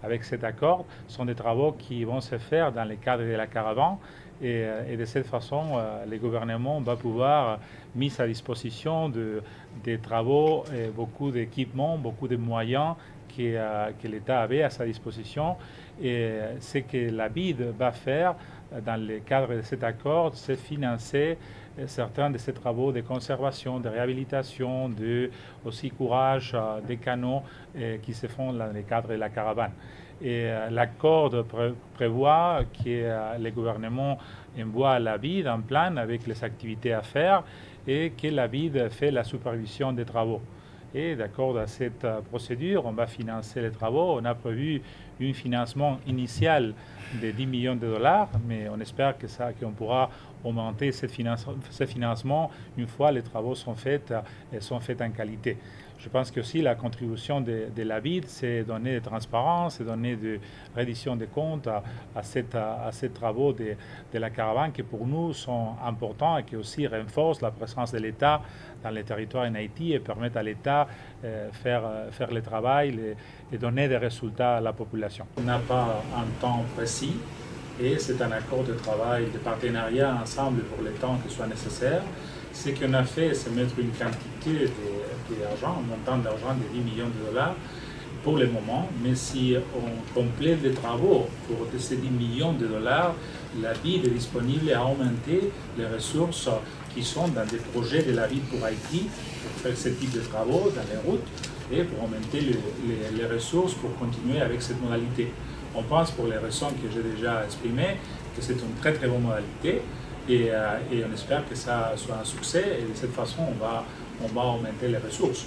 avec cet accord sont des travaux qui vont se faire dans le cadre de la caravane et de cette façon, le gouvernement va pouvoir mettre à disposition des travaux, et beaucoup d'équipements, beaucoup de moyens que l'État avait à sa disposition. Et ce que la BID va faire dans le cadre de cet accord, c'est financer certains de ces travaux de conservation, de réhabilitation, de aussi courage des canaux qui se font dans le cadre de la caravane. Et l'accord prévoit que le gouvernement envoie la BID un plan avec les activités à faire et que la BID fait la supervision des travaux. Et d'accord à cette procédure, on va financer les travaux. On a prévu un financement initial de 10 millions de dollars, mais on espère qu'on pourra augmenter ce financement une fois les travaux sont faits et sont faits en qualité. Je pense que aussi la contribution de la BID, c'est donner de transparence, c'est donner de reddition des comptes à ces travaux de la caravane qui pour nous sont importants et qui aussi renforcent la présence de l'État dans les territoires en Haïti et permettent à l'État de faire le travail et donner des résultats à la population. On n'a pas un temps précis et c'est un accord de travail, de partenariat ensemble pour les temps qui soient nécessaires. Ce qu'on a fait, c'est mettre une quantité d'argent, un montant d'argent de 10 millions de dollars pour le moment, mais si on complète les travaux pour ces 10 millions de dollars, la BID est disponible à augmenter les ressources qui sont dans des projets de la BID pour Haïti, pour faire ce type de travaux dans les routes et pour augmenter les ressources pour continuer avec cette modalité. On pense, pour les raisons que j'ai déjà exprimées, que c'est une très très bonne modalité et on espère que ça soit un succès et de cette façon on va augmenter les ressources.